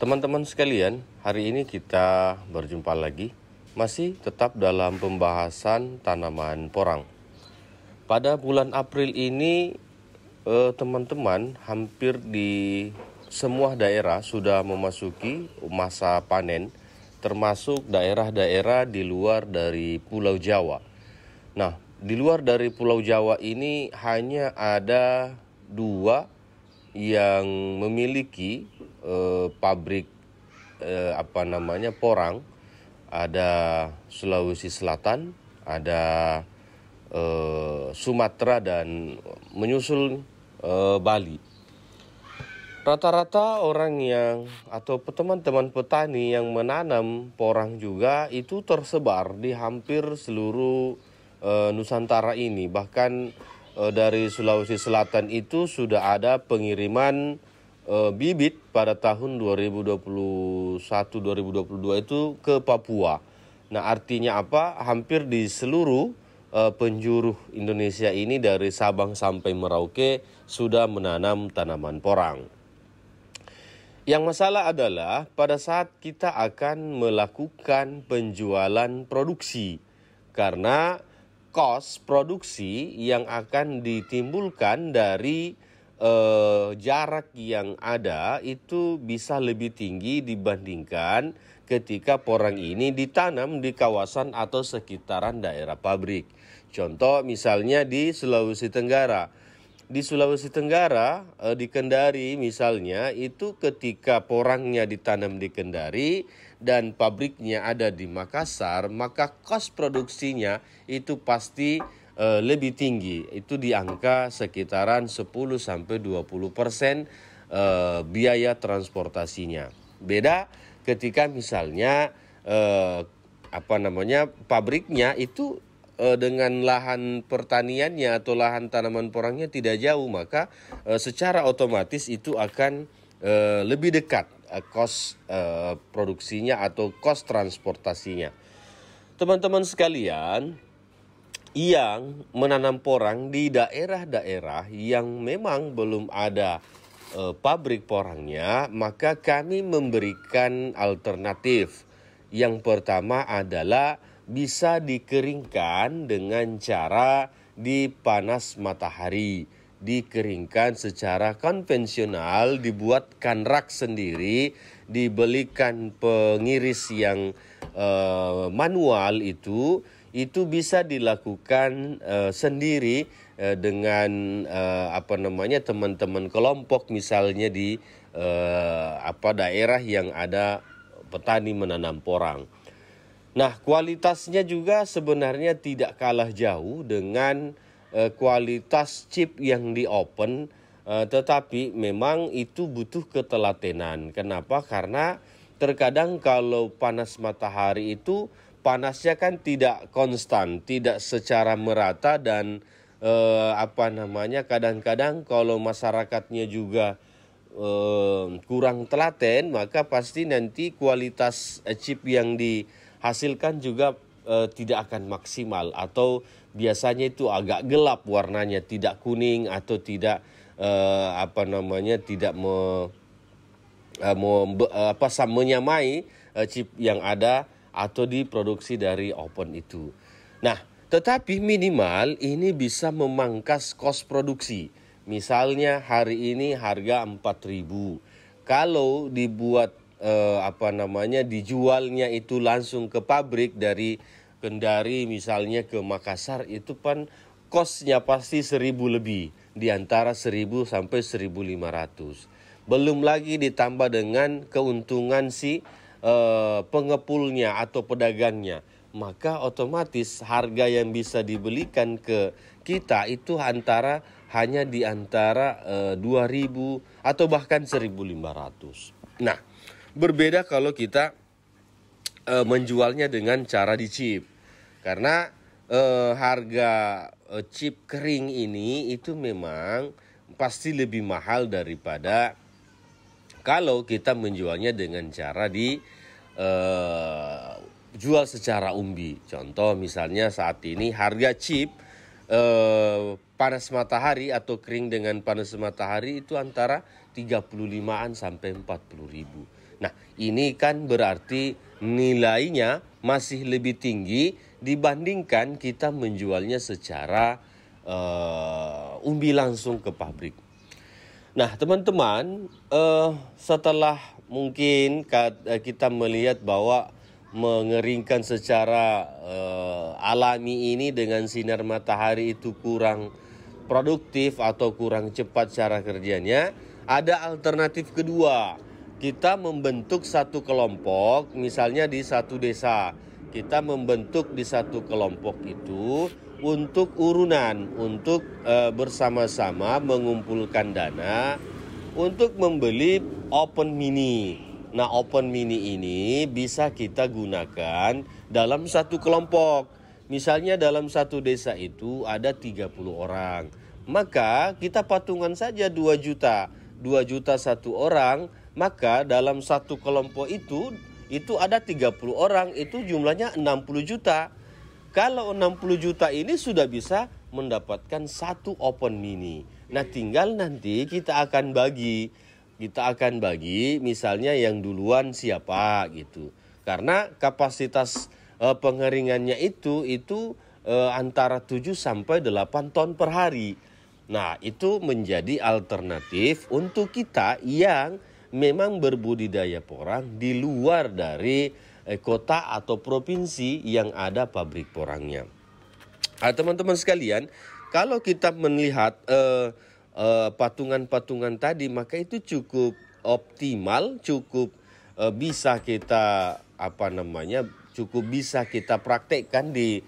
Teman-teman sekalian, hari ini kita berjumpa lagi, masih tetap dalam pembahasan tanaman porang. Pada bulan April ini, teman-teman hampir di semua daerah sudah memasuki masa panen, termasuk daerah-daerah di luar dari Pulau Jawa. Nah, di luar dari Pulau Jawa ini hanya ada dua yang memiliki pabrik porang. Ada Sulawesi Selatan, ada Sumatera, dan menyusul Bali. Rata-rata orang atau teman-teman petani yang menanam porang juga itu tersebar di hampir seluruh Nusantara ini. Bahkan dari Sulawesi Selatan itu sudah ada pengiriman bibit pada tahun 2021-2022 itu ke Papua. Nah, artinya apa? Hampir di seluruh penjuru Indonesia ini dari Sabang sampai Merauke sudah menanam tanaman porang. Yang masalah adalah pada saat kita akan melakukan penjualan produksi, karena kos produksi yang akan ditimbulkan dari jarak yang ada itu bisa lebih tinggi dibandingkan ketika porang ini ditanam di kawasan atau sekitaran daerah pabrik. Contoh misalnya di Sulawesi Tenggara. Di Sulawesi Tenggara, di Kendari misalnya, itu ketika porangnya ditanam di Kendari dan pabriknya ada di Makassar, maka kos produksinya itu pasti lebih tinggi. Itu di angka sekitaran 10-20% biaya transportasinya. Beda ketika misalnya pabriknya itu dengan lahan pertaniannya atau lahan tanaman porangnya tidak jauh, maka secara otomatis itu akan lebih dekat kos produksinya atau kos transportasinya. Teman-teman sekalian, yang menanam porang di daerah-daerah yang memang belum ada pabrik porangnya, maka kami memberikan alternatif. Yang pertama adalah bisa dikeringkan dengan cara dipanas matahari. Dikeringkan secara konvensional, dibuatkan rak sendiri, dibelikan pengiris yang manual itu bisa dilakukan sendiri dengan teman-teman kelompok, misalnya di daerah yang ada petani menanam porang. Nah, kualitasnya juga sebenarnya tidak kalah jauh dengan kualitas chip yang di open, tetapi memang itu butuh ketelatenan. Kenapa? Karena terkadang kalau panas matahari itu panasnya kan tidak konstan, tidak secara merata, dan kadang-kadang kalau masyarakatnya juga kurang telaten, maka pasti nanti kualitas chip yang dihasilkan juga tidak akan maksimal, atau biasanya itu agak gelap warnanya, tidak kuning atau tidak menyamai chip yang ada atau diproduksi dari open itu. Nah, tetapi minimal ini bisa memangkas kos produksi. Misalnya hari ini harga 4.000. Kalau dibuat dijualnya itu langsung ke pabrik dari Kendari misalnya ke Makassar, itu kan kosnya pasti 1.000 lebih, di antara 1.000 sampai 1.500. Belum lagi ditambah dengan keuntungan si pengepulnya atau pedagangnya, maka otomatis harga yang bisa dibelikan ke kita itu hanya di antara 2.000 atau bahkan 1.500. Nah, berbeda kalau kita menjualnya dengan cara dicip, karena harga chip kering ini itu memang pasti lebih mahal daripada kalau kita menjualnya dengan cara jual secara umbi. Contoh misalnya saat ini harga chip panas matahari atau kering dengan panas matahari itu antara 35-an sampai 40.000. Nah, ini kan berarti nilainya masih lebih tinggi dibandingkan kita menjualnya secara umbi langsung ke pabrik. Nah, teman-teman, setelah mungkin kita melihat bahwa mengeringkan secara alami ini dengan sinar matahari itu kurang produktif atau kurang cepat cara kerjanya, ada alternatif kedua. Kita membentuk satu kelompok, misalnya di satu desa. Kita membentuk di satu kelompok itu untuk urunan, untuk bersama-sama mengumpulkan dana untuk membeli open mini. Nah, open mini ini bisa kita gunakan dalam satu kelompok. Misalnya dalam satu desa itu ada 30 orang. Maka kita patungan saja 2 juta. 2 juta satu orang, maka dalam satu kelompok itu ada 30 orang, itu jumlahnya 60 juta. Kalau 60 juta ini sudah bisa mendapatkan satu open mini. Nah, tinggal nanti kita akan bagi. Kita akan bagi misalnya yang duluan siapa gitu. Karena kapasitas pengeringannya itu antara 7 sampai 8 ton per hari. Nah, itu menjadi alternatif untuk kita yang memang berbudidaya porang di luar dari kota atau provinsi yang ada pabrik porangnya. Teman-teman sekalian, kalau kita melihat patungan-patungan tadi, maka itu cukup optimal, cukup bisa kita cukup bisa kita praktekkan di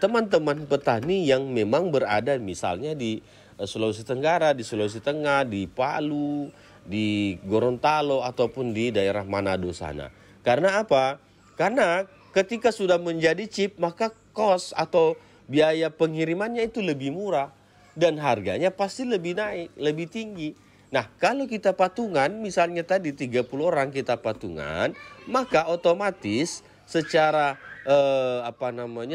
teman-teman petani yang memang berada misalnya di Sulawesi Tenggara, di Sulawesi Tengah, di Palu, di Gorontalo ataupun di daerah Manado sana. Karena apa? Karena ketika sudah menjadi chip, maka cost atau biaya pengirimannya itu lebih murah dan harganya pasti lebih naik, lebih tinggi. Nah, kalau kita patungan, misalnya tadi 30 orang kita patungan, maka otomatis secara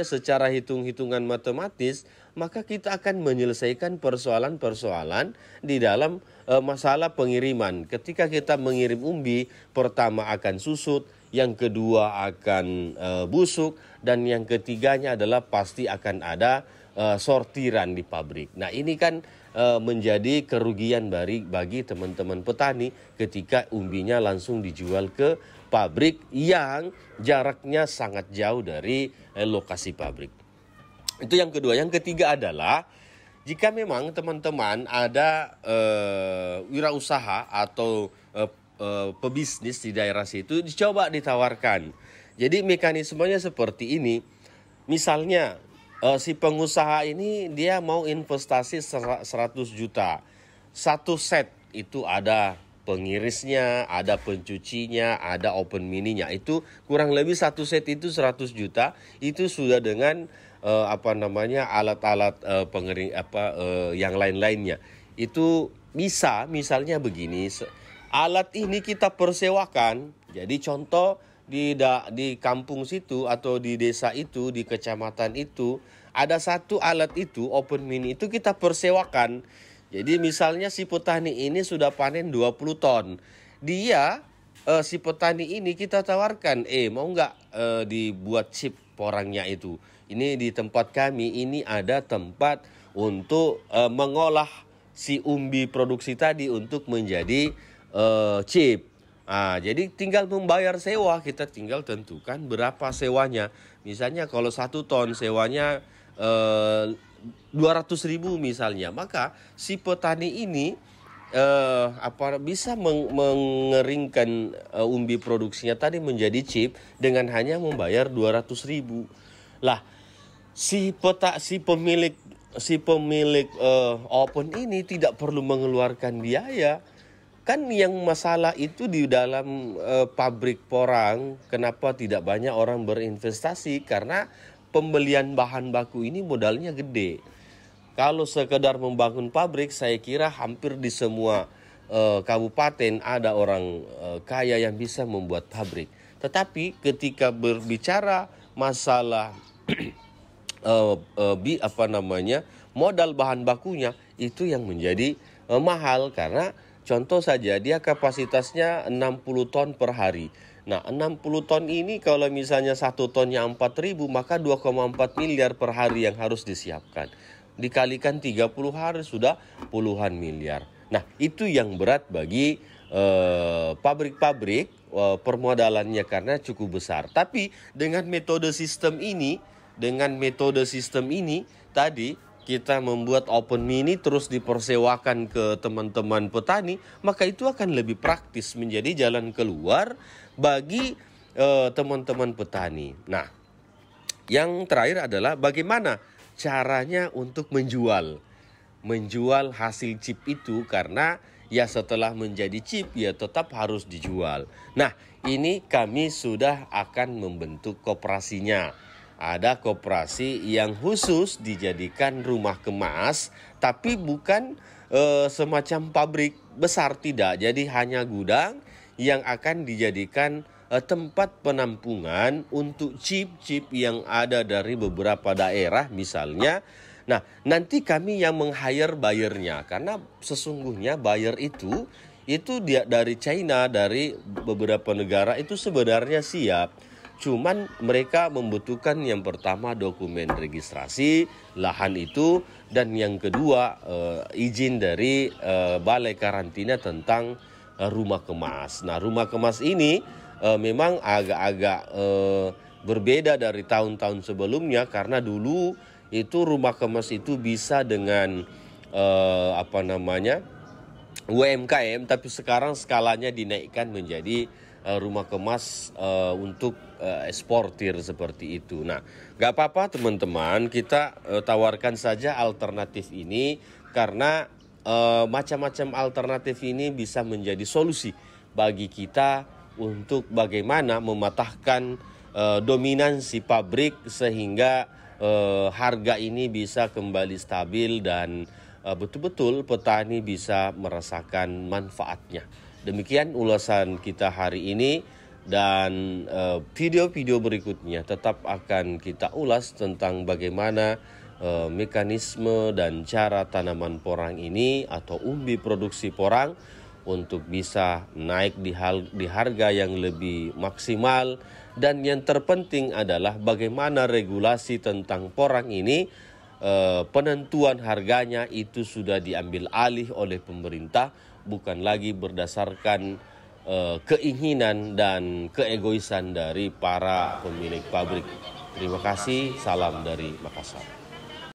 secara hitung-hitungan matematis, maka kita akan menyelesaikan persoalan-persoalan di dalam masalah pengiriman. Ketika kita mengirim umbi, pertama akan susut, yang kedua akan busuk, dan yang ketiganya adalah pasti akan ada sortiran di pabrik. Nah, ini kan menjadi kerugian bagi teman-teman petani ketika umbinya langsung dijual ke pabrik yang jaraknya sangat jauh dari lokasi pabrik. Itu yang kedua. Yang ketiga adalah jika memang teman-teman ada wirausaha atau pebisnis di daerah situ, dicoba ditawarkan. Jadi mekanismenya seperti ini. Misalnya si pengusaha ini dia mau investasi 100 juta. Satu set itu ada pengirisnya, ada pencucinya, ada open mininya. Itu kurang lebih satu set itu 100 juta. Itu sudah dengan alat-alat pengering yang lain-lainnya. Itu bisa misalnya begini. Alat ini kita persewakan. Jadi contoh di kampung situ atau di desa itu, di kecamatan itu, ada satu alat itu, open mini itu kita persewakan. Jadi misalnya si petani ini sudah panen 20 ton. Dia, si petani ini kita tawarkan, mau nggak dibuat chip porangnya itu. Ini di tempat kami, ini ada tempat untuk mengolah si umbi produksi tadi untuk menjadi chip. Jadi tinggal membayar sewa, kita tinggal tentukan berapa sewanya. Misalnya kalau 1 ton sewanya 200.000 misalnya, maka si petani ini bisa mengeringkan umbi produksinya tadi menjadi chip dengan hanya membayar 200.000. Lah, si pemilik open ini tidak perlu mengeluarkan biaya. Kan yang masalah itu di dalam pabrik porang, kenapa tidak banyak orang berinvestasi? Karena pembelian bahan baku ini modalnya gede. Kalau sekedar membangun pabrik, saya kira hampir di semua kabupaten ada orang kaya yang bisa membuat pabrik. Tetapi ketika berbicara masalah modal bahan bakunya, itu yang menjadi mahal karena Contoh saja, dia kapasitasnya 60 ton per hari. Nah, 60 ton ini kalau misalnya 1 tonnya 4.000, maka 2,4 miliar per hari yang harus disiapkan. Dikalikan 30 hari sudah puluhan miliar. Nah, itu yang berat bagi pabrik-pabrik, permodalannya karena cukup besar. Tapi dengan metode sistem ini, tadi kita membuat open mini terus dipersewakan ke teman-teman petani, maka itu akan lebih praktis menjadi jalan keluar bagi teman-teman petani. Nah, yang terakhir adalah bagaimana caranya untuk menjual hasil chip itu, karena ya setelah menjadi chip ya tetap harus dijual. Nah, ini kami sudah akan membentuk koperasinya. Ada koperasi yang khusus dijadikan rumah kemas, tapi bukan semacam pabrik besar, tidak. Jadi hanya gudang yang akan dijadikan tempat penampungan untuk chip-chip yang ada dari beberapa daerah misalnya. Nah, nanti kami yang meng-hire buyernya, karena sesungguhnya buyer itu dia dari China, dari beberapa negara itu sebenarnya siap. Cuman mereka membutuhkan yang pertama dokumen registrasi lahan itu, dan yang kedua izin dari balai karantina tentang rumah kemas. Nah, rumah kemas ini memang agak-agak berbeda dari tahun-tahun sebelumnya, karena dulu itu rumah kemas itu bisa dengan UMKM, tapi sekarang skalanya dinaikkan menjadi rumah kemas untuk eksportir seperti itu. Nah, gak apa-apa teman-teman, kita tawarkan saja alternatif ini, karena macam-macam alternatif ini bisa menjadi solusi bagi kita untuk bagaimana mematahkan dominansi pabrik sehingga harga ini bisa kembali stabil dan betul-betul petani bisa merasakan manfaatnya. Demikian ulasan kita hari ini, dan video-video berikutnya tetap akan kita ulas tentang bagaimana mekanisme dan cara tanaman porang ini atau umbi produksi porang untuk bisa naik di harga yang lebih maksimal. Dan yang terpenting adalah bagaimana regulasi tentang porang ini, penentuan harganya itu sudah diambil alih oleh pemerintah, bukan lagi berdasarkan keinginan dan keegoisan dari para pemilik pabrik. Terima kasih, salam dari Makassar.